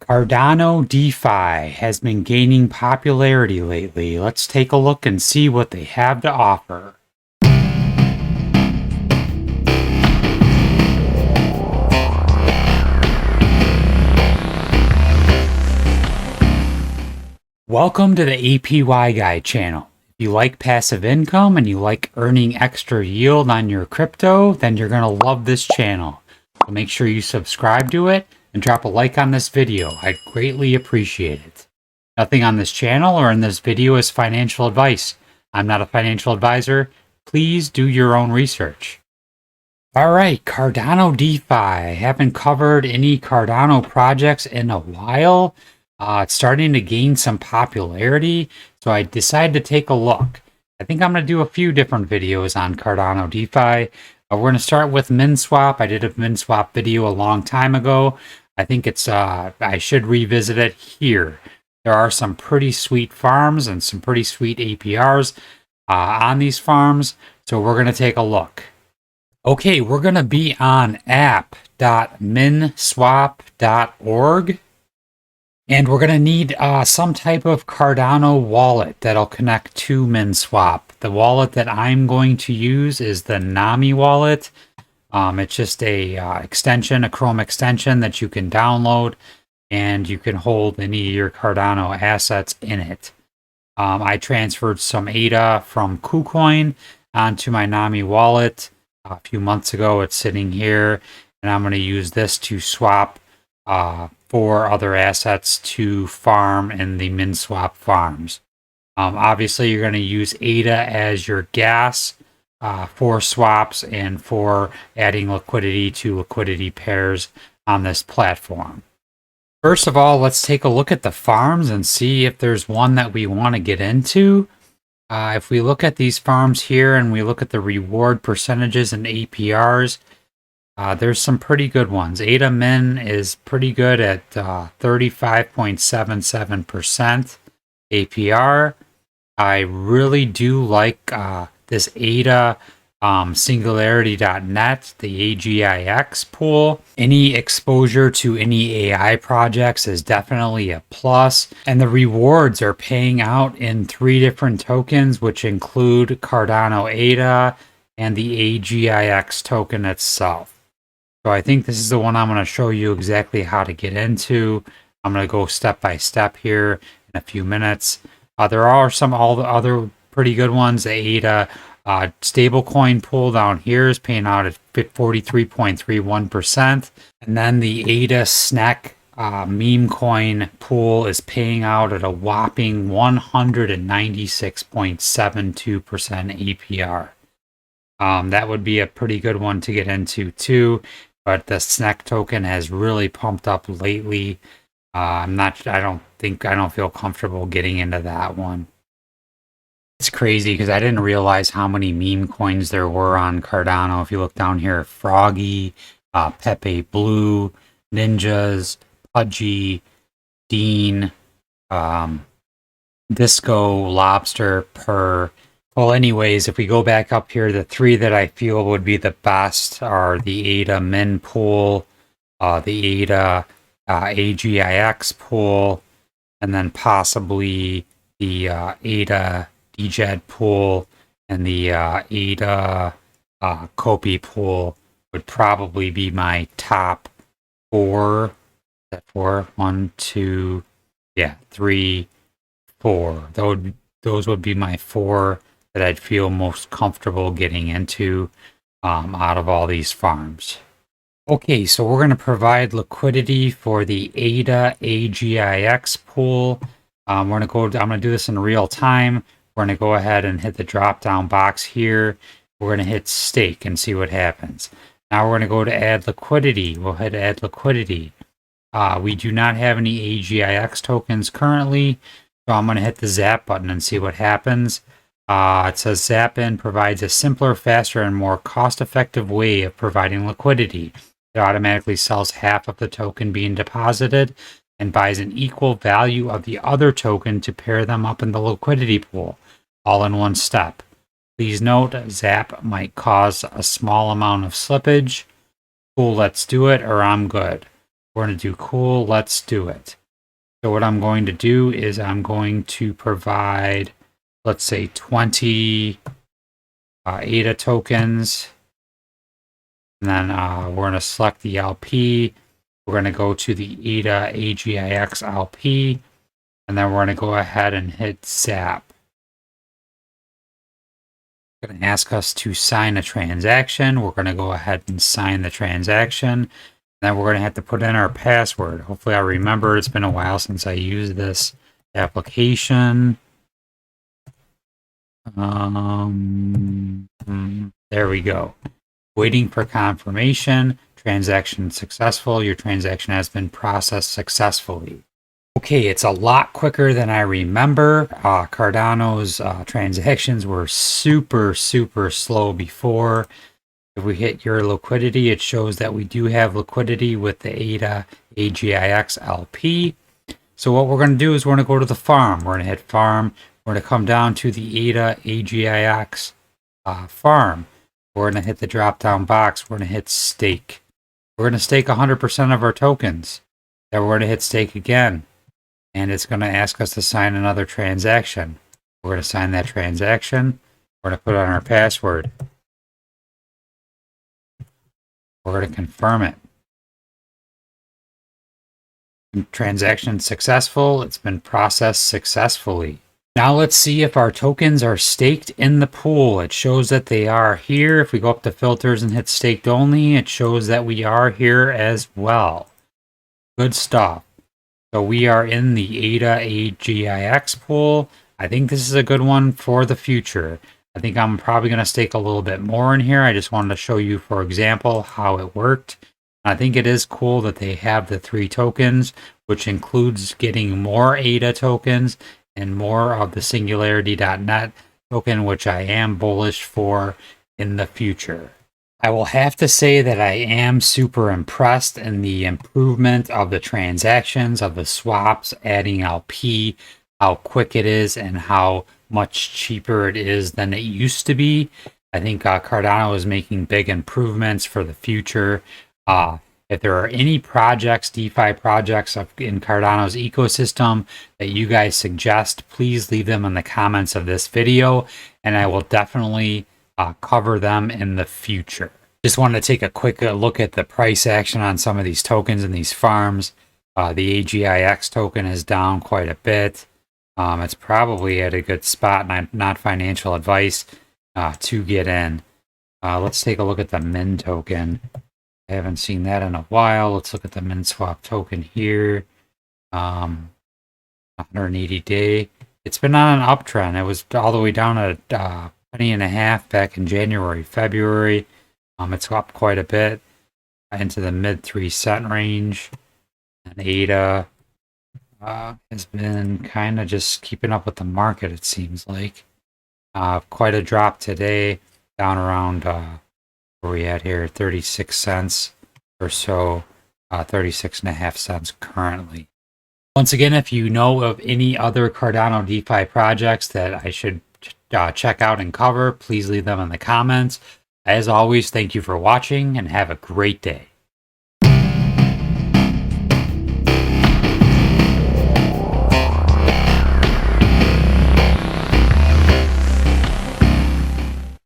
Cardano DeFi has been gaining popularity lately. Let's take a look and see what they have to offer. Welcome to the APY Guy channel. If you like passive income and you like earning extra yield on your crypto, then you're going to love this channel. So make sure you subscribe to it and drop a like on this video. I'd greatly appreciate it. Nothing on this channel or in this video is financial advice. I'm not a financial advisor. Please do your own research. Alright, Cardano DeFi. I haven't covered any Cardano projects in a while. It's starting to gain some popularity, so I decided to take a look. I think I'm going to do a few different videos on Cardano DeFi. We're going to start with Minswap. I did a Minswap video a long time ago. I think it's I should revisit it here. There are some pretty sweet farms and some pretty sweet APRs on these farms, so we're going to take a look. Okay, we're going to be on app.minswap.org. And we're going to need some type of Cardano wallet that'll connect to Minswap. The wallet that I'm going to use is the Nami wallet. It's just a extension, a Chrome extension that you can download, and you can hold any of your Cardano assets in it. I transferred some ADA from KuCoin onto my Nami wallet a few months ago. It's sitting here, and I'm going to use this to swap 4 other assets to farm in the Minswap farms. Obviously, you're going to use ADA as your gas for swaps and for adding liquidity to liquidity pairs on this platform. First of all, let's take a look at the farms and see if there's one that we want to get into. If we look at these farms here and we look at the reward percentages and APRs, there's some pretty good ones. ADA Min is pretty good at 35.77% APR. I really do like this ADA Singularity.net, the AGIX pool. Any exposure to any AI projects is definitely a plus. And the rewards are paying out in 3 different tokens, which include Cardano ADA and the AGIX token itself. So I think this is the one I'm going to show you exactly how to get into. I'm going to go step by step here in a few minutes. There are all the other pretty good ones. The ADA stablecoin pool down here is paying out at 43.31%. And then the ADA SNEC meme coin pool is paying out at a whopping 196.72% APR. That would be a pretty good one to get into too. But the SNEC token has really pumped up lately. I don't feel comfortable getting into that one. It's crazy because I didn't realize how many meme coins there were on Cardano. If you look down here, Froggy, Pepe Blue, Ninjas, Pudgy, Dean, Disco, Lobster, Purr. Well, anyways, if we go back up here, the 3 that I feel would be the best are the ADA Min pool, the ADA AGIX pool, and then possibly the ADA DJED pool and the ADA Kopi pool would probably be my top 4. Is that 4? 1, 2, 3, 4. Those would be my 4 that I'd feel most comfortable getting into out of all these farms. Okay, so we're going to provide liquidity for the ADA AGIX pool. I'm going to do this in real time. We're going to go ahead and hit the drop down box here. We're going to hit stake and see what happens. Now we're going to go to add liquidity. We'll hit add liquidity. We do not have any AGIX tokens currently, so I'm going to hit the zap button and see what happens. It says Zapin provides a simpler, faster, and more cost-effective way of providing liquidity. It automatically sells half of the token being deposited and buys an equal value of the other token to pair them up in the liquidity pool, all in one step. Please note, Zap might cause a small amount of slippage. Cool, let's do it, or I'm good. We're going to do cool. Let's do it. So what I'm going to do is I'm going to provide, let's say 20 ADA tokens. And then we're going to select the LP. We're going to go to the ADA AGIX LP. And then we're going to go ahead and hit zap. It's going to ask us to sign a transaction. We're going to go ahead and sign the transaction. Then we're going to have to put in our password. Hopefully I remember. It's been a while since I used this application. There we go. Waiting for confirmation. Transaction successful. Your transaction has been processed successfully. Okay, it's a lot quicker than I remember. Cardano's transactions were super slow before. If we hit your liquidity, it shows that we do have liquidity with the ADA AGIX LP. So what we're going to do is we're going to go to the farm. We're going to hit farm. We're going to come down to the ADA AGIX farm. We're going to hit the drop down box. We're going to hit stake. We're going to stake 100% of our tokens. Then we're going to hit stake again. And it's going to ask us to sign another transaction. We're going to sign that transaction. We're going to put on our password. We're going to confirm it. Transaction successful. It's been processed successfully. Now let's see if our tokens are staked in the pool. It shows that they are here. If we go up to filters and hit staked only, it shows that we are here as well. Good stuff. So we are in the ADA AGIX pool. I think this is a good one for the future. I think I'm probably going to stake a little bit more in here. I just wanted to show you, for example, how it worked. I think it is cool that they have the 3 tokens, which includes getting more ADA tokens and more of the Singularity.net token, which I am bullish for in the future. I will have to say that I am super impressed in the improvement of the transactions, of the swaps, adding LP, how quick it is, and how much cheaper it is than it used to be. I think Cardano is making big improvements for the future. If there are any projects, DeFi projects in Cardano's ecosystem that you guys suggest, please leave them in the comments of this video, and I will definitely cover them in the future. Just wanted to take a quick look at the price action on some of these tokens and these farms. The AGIX token is down quite a bit. It's probably at a good spot, not financial advice to get in. Let's take a look at the Min token. I haven't seen that in a while. Let's look at the Minswap token here. 180 day. It's been on an uptrend. It was all the way down at $1.50 back in January, February. It's up quite a bit into the mid 3-cent range. And ADA has been kind of just keeping up with the market, it seems like. Quite a drop today, down around where we at here, 36 cents or so, 36.5 cents currently. Once again, if you know of any other Cardano DeFi projects that I should check out and cover, please leave them in the comments. As always, thank you for watching and have a great day.